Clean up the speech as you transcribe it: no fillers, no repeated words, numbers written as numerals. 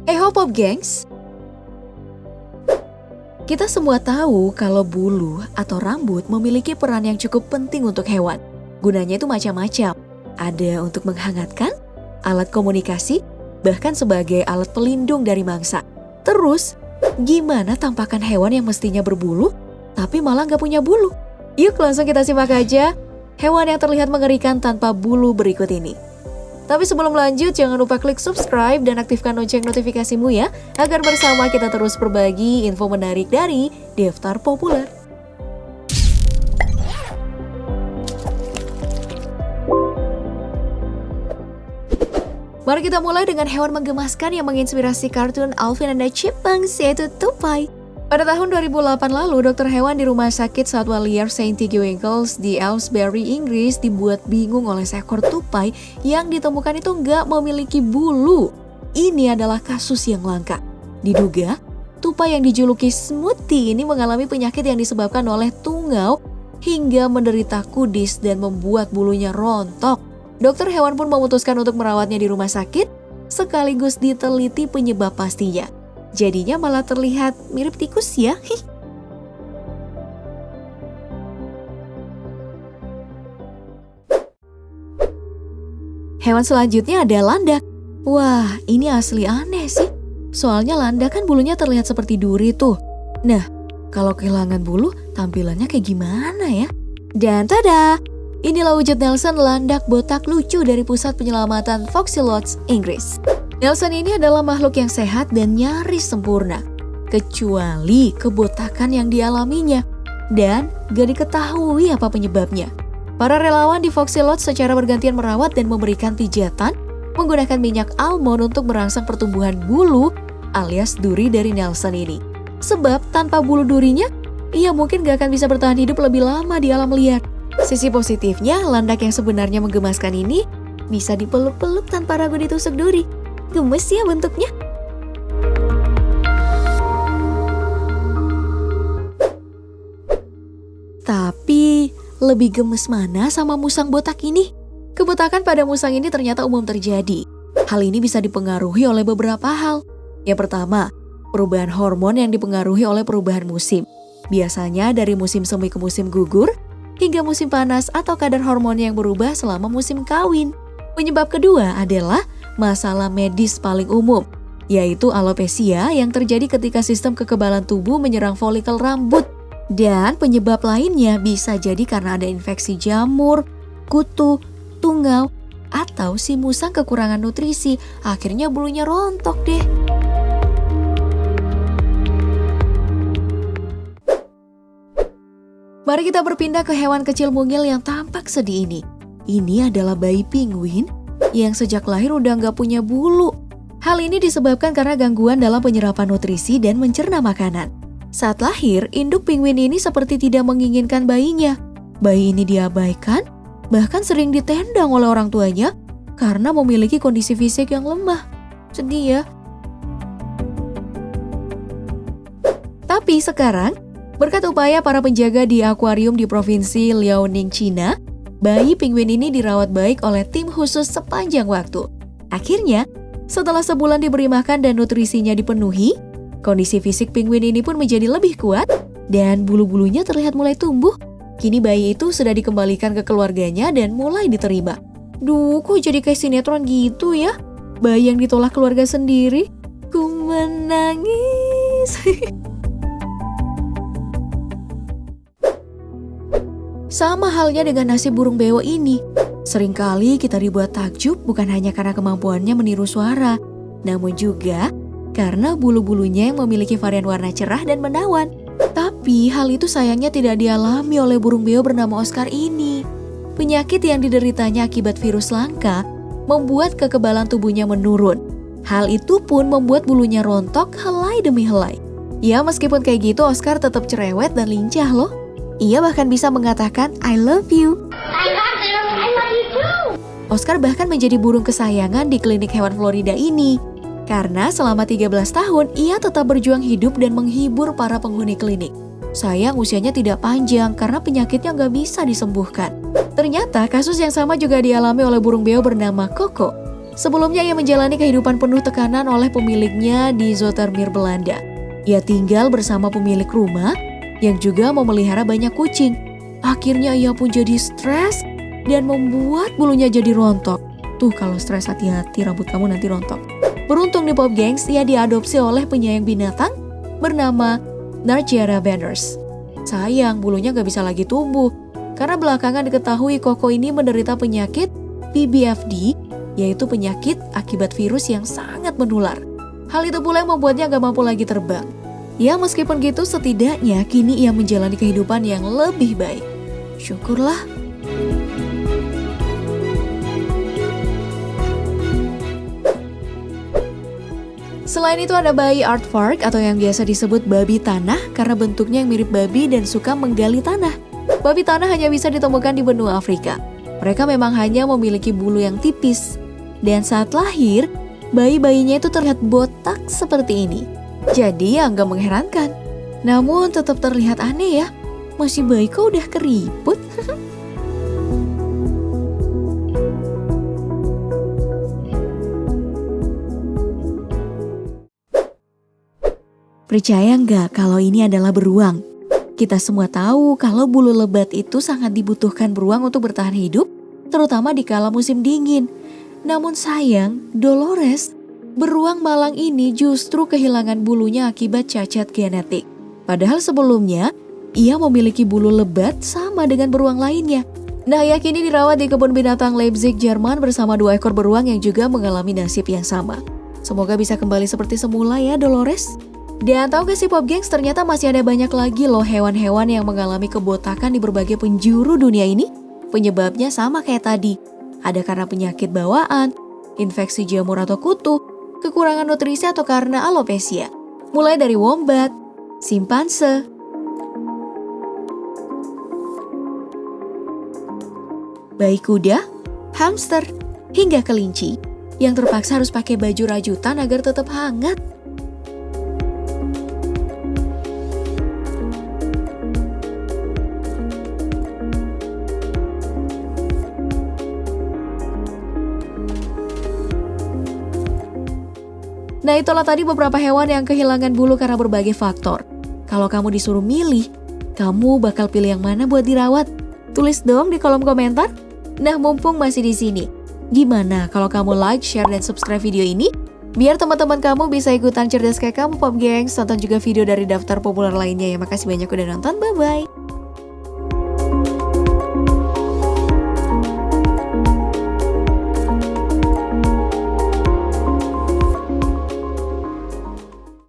Hop gengs, kita semua tahu kalau bulu atau rambut memiliki peran yang cukup penting untuk hewan. Gunanya itu macam-macam. Ada untuk menghangatkan, alat komunikasi, bahkan sebagai alat pelindung dari mangsa. Terus, gimana tampakan hewan yang mestinya berbulu, tapi malah nggak punya bulu? Yuk langsung kita simak aja hewan yang terlihat mengerikan tanpa bulu berikut ini. Tapi sebelum lanjut, jangan lupa klik subscribe dan aktifkan lonceng notifikasimu ya, agar bersama kita terus berbagi info menarik dari Daftar Populer. Mari kita mulai dengan hewan menggemaskan yang menginspirasi kartun Alvin and the Chipmunks, yaitu tupai. Pada tahun 2008 lalu, dokter hewan di rumah sakit satwa liar St. Winkles di Aylesbury, Inggris dibuat bingung oleh seekor tupai yang ditemukan itu nggak memiliki bulu. Ini adalah kasus yang langka. Diduga, tupai yang dijuluki Smoothie ini mengalami penyakit yang disebabkan oleh tungau hingga menderita kudis dan membuat bulunya rontok. Dokter hewan pun memutuskan untuk merawatnya di rumah sakit, sekaligus diteliti penyebab pastinya. Jadinya malah terlihat mirip tikus ya. Hewan selanjutnya ada landak. Wah, ini asli aneh sih. Soalnya landak kan bulunya terlihat seperti duri tuh. Nah, kalau kehilangan bulu, tampilannya kayak gimana ya? Dan tada! Inilah wujud Nelson, landak botak lucu dari Pusat Penyelamatan Foxy Lodge, Inggris. Nelson ini adalah makhluk yang sehat dan nyaris sempurna, kecuali kebotakan yang dialaminya, dan gak diketahui apa penyebabnya. Para relawan di Foxy Lodge secara bergantian merawat dan memberikan pijatan menggunakan minyak almond untuk merangsang pertumbuhan bulu alias duri dari Nelson ini. Sebab tanpa bulu durinya, ia mungkin gak akan bisa bertahan hidup lebih lama di alam liar. Sisi positifnya, landak yang sebenarnya menggemaskan ini bisa dipeluk-peluk tanpa ragu ditusuk duri. Gemes ya bentuknya. Tapi, lebih gemes mana sama musang botak ini? Kebotakan pada musang ini ternyata umum terjadi. Hal ini bisa dipengaruhi oleh beberapa hal. Yang pertama, perubahan hormon yang dipengaruhi oleh perubahan musim. Biasanya dari musim semi ke musim gugur, hingga musim panas atau kadar hormon yang berubah selama musim kawin. Penyebab kedua adalah masalah medis paling umum, yaitu alopecia yang terjadi ketika sistem kekebalan tubuh menyerang folikel rambut. Dan penyebab lainnya bisa jadi karena ada infeksi jamur, kutu, tungau, atau si musang kekurangan nutrisi, akhirnya bulunya rontok deh. Mari kita berpindah ke hewan kecil mungil yang tampak sedih ini. Ini adalah bayi penguin yang sejak lahir udah nggak punya bulu. Hal ini disebabkan karena gangguan dalam penyerapan nutrisi dan mencerna makanan. Saat lahir, induk penguin ini seperti tidak menginginkan bayinya. Bayi ini diabaikan, bahkan sering ditendang oleh orang tuanya karena memiliki kondisi fisik yang lemah. Sedih ya. Tapi sekarang, berkat upaya para penjaga di akuarium di Provinsi Liaoning, Cina, bayi penguin ini dirawat baik oleh tim khusus sepanjang waktu. Akhirnya, setelah sebulan diberi makan dan nutrisinya dipenuhi, kondisi fisik penguin ini pun menjadi lebih kuat dan bulu-bulunya terlihat mulai tumbuh. Kini bayi itu sudah dikembalikan ke keluarganya dan mulai diterima. Duh, kok jadi kayak sinetron gitu ya? Bayi yang ditolak keluarga sendiri, ku menangis. Sama halnya dengan nasib burung beo ini. Seringkali kita dibuat takjub bukan hanya karena kemampuannya meniru suara, namun juga karena bulu-bulunya yang memiliki varian warna cerah dan menawan. Tapi hal itu sayangnya tidak dialami oleh burung beo bernama Oscar ini. Penyakit yang dideritanya akibat virus langka membuat kekebalan tubuhnya menurun. Hal itu pun membuat bulunya rontok helai demi helai. Ya, meskipun kayak gitu, Oscar tetap cerewet dan lincah loh. Ia bahkan bisa mengatakan, I love you. I love you too. Oscar bahkan menjadi burung kesayangan di klinik hewan Florida ini. Karena selama 13 tahun, ia tetap berjuang hidup dan menghibur para penghuni klinik. Sayang usianya tidak panjang karena penyakitnya nggak bisa disembuhkan. Ternyata kasus yang sama juga dialami oleh burung beo bernama Koko. Sebelumnya ia menjalani kehidupan penuh tekanan oleh pemiliknya di Zoetermeer, Belanda. Ia tinggal bersama pemilik rumah yang juga memelihara banyak kucing. Akhirnya ia pun jadi stres dan membuat bulunya jadi rontok. Tuh kalau stres hati-hati, rambut kamu nanti rontok. Beruntung di Pop Gengs, ia diadopsi oleh penyayang binatang bernama Narciara Banners. Sayang, bulunya gak bisa lagi tumbuh karena belakangan diketahui Koko ini menderita penyakit PBFD, yaitu penyakit akibat virus yang sangat menular. Hal itu pula yang membuatnya gak mampu lagi terbang. Ya meskipun gitu, setidaknya kini ia menjalani kehidupan yang lebih baik. Syukurlah. Selain itu ada bayi aardvark atau yang biasa disebut babi tanah karena bentuknya yang mirip babi dan suka menggali tanah. Babi tanah hanya bisa ditemukan di benua Afrika. Mereka memang hanya memiliki bulu yang tipis. Dan saat lahir, bayi-bayinya itu terlihat botak seperti ini. Jadi ya nggak mengherankan. Namun tetap terlihat aneh ya. Masih bayi kok udah keriput? Percaya nggak kalau ini adalah beruang? Kita semua tahu kalau bulu lebat itu sangat dibutuhkan beruang untuk bertahan hidup, terutama di kala musim dingin. Namun sayang, Dolores, beruang malang ini justru kehilangan bulunya akibat cacat genetik. Padahal sebelumnya, ia memiliki bulu lebat sama dengan beruang lainnya. Nah, ia kini dirawat di kebun binatang Leipzig, Jerman bersama 2 ekor beruang yang juga mengalami nasib yang sama. Semoga bisa kembali seperti semula ya, Dolores. Dan tahu gak sih Pop Gengs, ternyata masih ada banyak lagi loh hewan-hewan yang mengalami kebotakan di berbagai penjuru dunia ini. Penyebabnya sama kayak tadi. Ada karena penyakit bawaan, infeksi jamur atau kutu, kekurangan nutrisi atau karena alopecia. Mulai dari wombat, simpanse, bayi kuda, hamster, hingga kelinci yang terpaksa harus pakai baju rajutan agar tetap hangat. Nah itulah tadi beberapa hewan yang kehilangan bulu karena berbagai faktor. Kalau kamu disuruh milih, kamu bakal pilih yang mana buat dirawat? Tulis dong di kolom komentar. Nah mumpung masih di sini, gimana kalau kamu like, share, dan subscribe video ini? Biar teman-teman kamu bisa ikutan cerdas kayak kamu Pop Gengs. Tonton juga video dari daftar populer lainnya ya. Makasih banyak udah nonton, bye-bye.